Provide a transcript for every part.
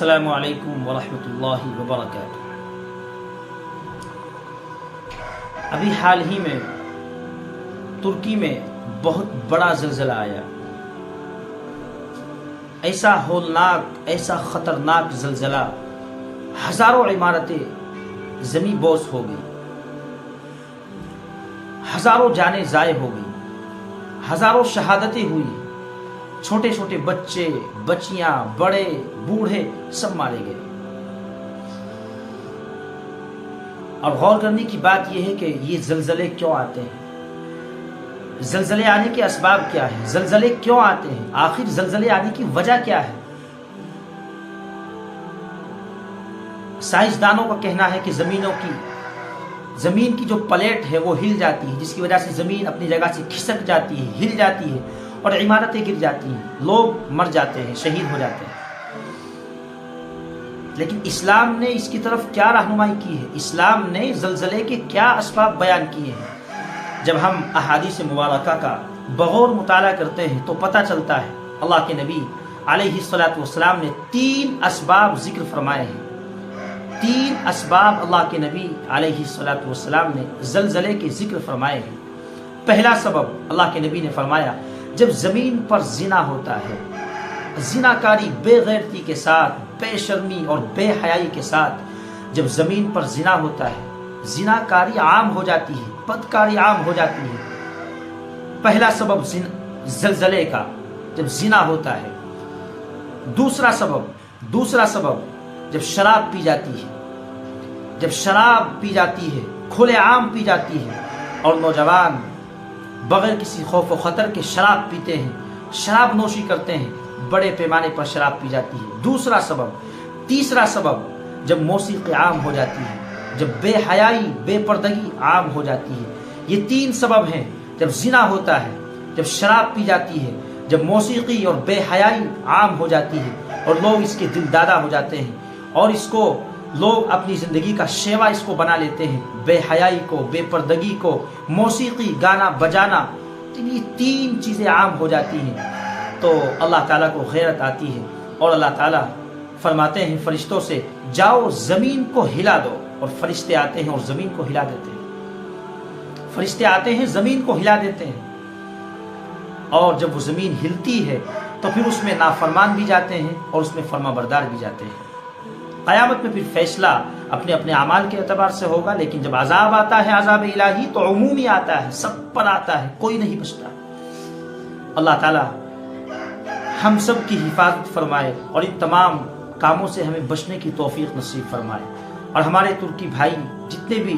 السلام علیکم ورحمۃ اللہ وبرکاتہ۔ ابھی حال ہی میں ترکی میں بہت بڑا زلزلہ آیا، ایسا ہولناک، ایسا خطرناک زلزلہ، ہزاروں عمارتیں زمیں بوس ہو گئی، ہزاروں جانیں ضائع ہو گئی، ہزاروں شہادتیں ہوئی، چھوٹے چھوٹے بچے، بچیاں، بڑے، بوڑھے سب مارے گئے۔ اور غور کرنے کی بات یہ ہے کہ یہ زلزلے کیوں آتے ہیں، زلزلے آنے کے اسباب کیا ہیں، زلزلے کیوں آتے ہیں، آخر زلزلے آنے کی وجہ کیا ہے۔ سائنسدانوں کا کہنا ہے کہ زمین کی جو پلیٹ ہے وہ ہل جاتی ہے، جس کی وجہ سے زمین اپنی جگہ سے کھسک جاتی ہے، ہل جاتی ہے اور عمارتیں گر جاتی ہیں، لوگ مر جاتے ہیں، شہید ہو جاتے ہیں۔ لیکن اسلام نے اس کی طرف کیا رہنمائی کی ہے، اسلام نے زلزلے کے کیا اسباب بیان کیے ہیں۔ جب ہم احادیث مبارکہ کا بغور مطالعہ کرتے ہیں تو پتہ چلتا ہے اللہ کے نبی علیہ الصلوۃ والسلام نے 3 اسباب ذکر فرمائے ہیں۔ 3 اسباب اللہ کے نبی علیہ الصلوۃ والسلام نے زلزلے کے ذکر فرمائے ہیں۔ پہلا سبب اللہ کے نبی نے فرمایا، جب زمین پر زنا ہوتا ہے، زناکاری بے غیرتی کے ساتھ، بے شرمی اور بے حیائی کے ساتھ جب زمین پر زنا ہوتا ہے، زناکاری عام ہو جاتی ہے، بدکاری عام ہو جاتی ہے۔ پہلا سبب زلزلے کا جب زنا ہوتا ہے۔ دوسرا سبب جب شراب پی جاتی ہے، جب شراب پی جاتی ہے، کھلے عام پی جاتی ہے اور نوجوان بغیر کسی خوف و خطر کے شراب پیتے ہیں، شراب نوشی کرتے ہیں، بڑے پیمانے پر شراب پی جاتی ہے۔ تیسرا سبب جب موسیقی عام ہو جاتی ہے، جب بے حیائی، بے پردگی عام ہو جاتی ہے۔ یہ 3 سبب ہیں، جب زنا ہوتا ہے، جب شراب پی جاتی ہے، جب موسیقی اور بے حیائی عام ہو جاتی ہے اور لوگ اس کے دل دادا ہو جاتے ہیں اور اس کو لوگ اپنی زندگی کا شیوا اس کو بنا لیتے ہیں، بے حیائی کو، بے پردگی کو، موسیقی، گانا بجانا، یہ 3 چیزیں عام ہو جاتی ہیں تو اللہ تعالیٰ کو غیرت آتی ہے اور اللہ تعالیٰ فرماتے ہیں فرشتوں سے، جاؤ زمین کو ہلا دو، اور فرشتے آتے ہیں اور زمین کو ہلا دیتے ہیں۔ فرشتے آتے ہیں، زمین کو ہلا دیتے ہیں، اور جب وہ زمین ہلتی ہے تو پھر اس میں نافرمان بھی جاتے ہیں اور اس میں فرما بردار بھی جاتے ہیں۔ قیامت میں پھر فیصلہ اپنے اپنے اعمال کے اعتبار سے ہوگا، لیکن جب عذاب آتا ہے، عذاب الہی، تو عمومی آتا ہے، سب پر آتا ہے، کوئی نہیں بچتا۔ اللہ تعالیٰ ہم سب کی حفاظت فرمائے اور ان تمام کاموں سے ہمیں بچنے کی توفیق نصیب فرمائے، اور ہمارے ترکی بھائی جتنے بھی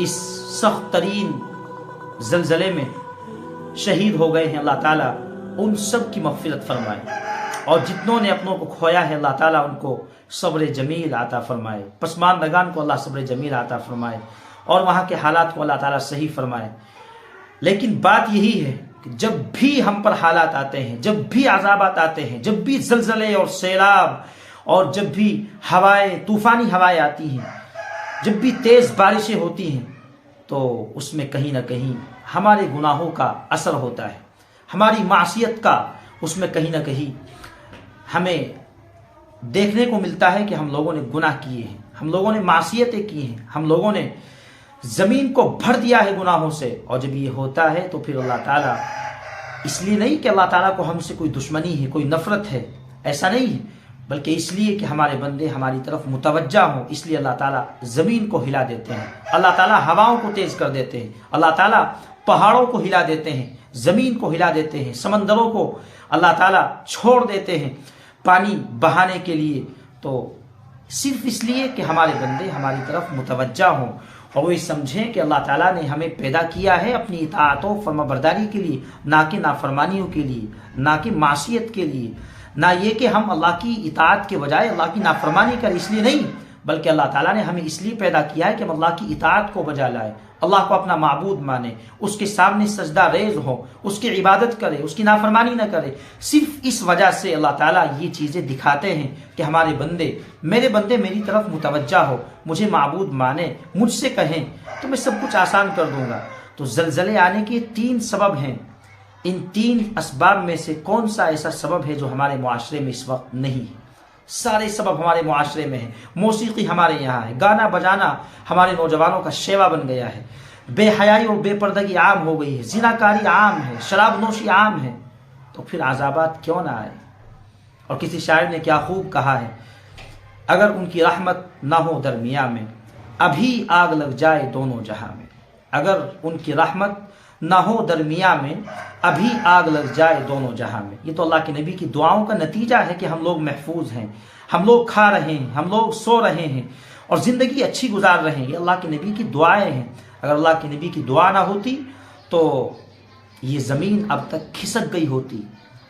اس سخت ترین زلزلے میں شہید ہو گئے ہیں، اللہ تعالیٰ ان سب کی مغفرت فرمائے، اور جتنوں نے اپنوں کو کھویا ہے اللہ تعالیٰ ان کو صبر جمیل عطا فرمائے، پسماندگان کو اللہ صبر جمیل عطا فرمائے اور وہاں کے حالات کو اللہ تعالیٰ صحیح فرمائے۔ لیکن بات یہی ہے کہ جب بھی ہم پر حالات آتے ہیں، جب بھی عذابات آتے ہیں، جب بھی زلزلے اور سیلاب اور جب بھی ہوائیں، طوفانی ہوائیں آتی ہیں، جب بھی تیز بارشیں ہوتی ہیں، تو اس میں کہیں نہ کہیں ہمارے گناہوں کا اثر ہوتا ہے، ہماری معصیت کا اس میں کہیں نہ کہیں ہمیں دیکھنے کو ملتا ہے کہ ہم لوگوں نے گناہ کیے ہیں، ہم لوگوں نے معصیتیں کی ہیں، ہم لوگوں نے زمین کو بھر دیا ہے گناہوں سے۔ اور جب یہ ہوتا ہے تو پھر اللہ تعالیٰ، اس لیے نہیں کہ اللہ تعالیٰ کو ہم سے کوئی دشمنی ہے، کوئی نفرت ہے، ایسا نہیں ہے، بلکہ اس لیے کہ ہمارے بندے ہماری طرف متوجہ ہوں، اس لیے اللہ تعالیٰ زمین کو ہلا دیتے ہیں، اللہ تعالیٰ ہواؤں کو تیز کر دیتے ہیں، اللہ تعالیٰ پہاڑوں کو ہلا دیتے ہیں، زمین کو ہلا دیتے ہیں، سمندروں کو اللہ تعالیٰ چھوڑ دیتے ہیں پانی بہانے کے لیے، تو صرف اس لیے کہ ہمارے بندے ہماری طرف متوجہ ہوں اور وہ یہ سمجھیں کہ اللہ تعالیٰ نے ہمیں پیدا کیا ہے اپنی اطاعت و فرما برداری کے لیے، نہ کہ نافرمانیوں کے لیے، نہ کہ معصیت کے لیے، نہ یہ کہ ہم اللہ کی اطاعت کے بجائے اللہ کی نافرمانی کریں، اس لیے نہیں، بلکہ اللہ تعالیٰ نے ہمیں اس لیے پیدا کیا ہے کہ ہم اللہ کی اطاعت کو بجا لائیں، اللہ کو اپنا معبود مانے، اس کے سامنے سجدہ ریز ہو، اس کی عبادت کرے، اس کی نافرمانی نہ کرے۔ صرف اس وجہ سے اللہ تعالیٰ یہ چیزیں دکھاتے ہیں کہ ہمارے بندے، میرے بندے میری طرف متوجہ ہو، مجھے معبود مانے، مجھ سے کہیں تو میں سب کچھ آسان کر دوں گا۔ تو زلزلے آنے کے 3 سبب ہیں، ان 3 اسباب میں سے کون سا ایسا سبب ہے جو ہمارے معاشرے میں اس وقت نہیں ہے؟ سارے سبب ہمارے معاشرے میں ہیں. موسیقی ہمارے یہاں ہے، گانا بجانا ہمارے نوجوانوں کا شیوا بن گیا ہے، بے حیائی اور بے پردگی عام ہو گئی ہے، زناکاری عام ہے، شراب نوشی عام ہے. تو پھر عذابات کیوں نہ آئے؟ اور کسی شاعر نے کیا خوب کہا ہے، اگر ان کی رحمت نہ ہو درمیاں میں، ابھی آگ لگ جائے دونوں جہاں میں. اگر ان کی رحمت نہ ہو درمیاں میں، ابھی آگ لگ جائے دونوں جہاں میں. یہ تو اللہ کے نبی کی دعاؤں کا نتیجہ ہے کہ ہم لوگ محفوظ ہیں، ہم لوگ کھا رہے ہیں، ہم لوگ سو رہے ہیں اور زندگی اچھی گزار رہے ہیں. یہ اللہ کے نبی کی دعائیں ہیں. اگر اللہ کے نبی کی دعا نہ ہوتی تو یہ زمین اب تک کھسک گئی ہوتی،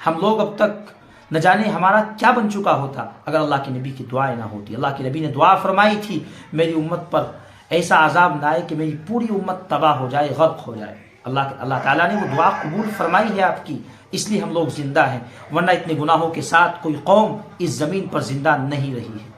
ہم لوگ اب تک نہ جانے ہمارا کیا بن چکا ہوتا اگر اللہ کے نبی کی دعائیں نہ ہوتی. اللہ کے نبی نے دعا فرمائی تھی میری امت پر ایسا عذاب نہ آئے کہ میری پوری امت تباہ ہو جائے، غرق ہو جائے. اللہ تعالیٰ نے وہ دعا قبول فرمائی ہے آپ کی، اس لیے ہم لوگ زندہ ہیں، ورنہ اتنے گناہوں کے ساتھ کوئی قوم اس زمین پر زندہ نہیں رہی ہے.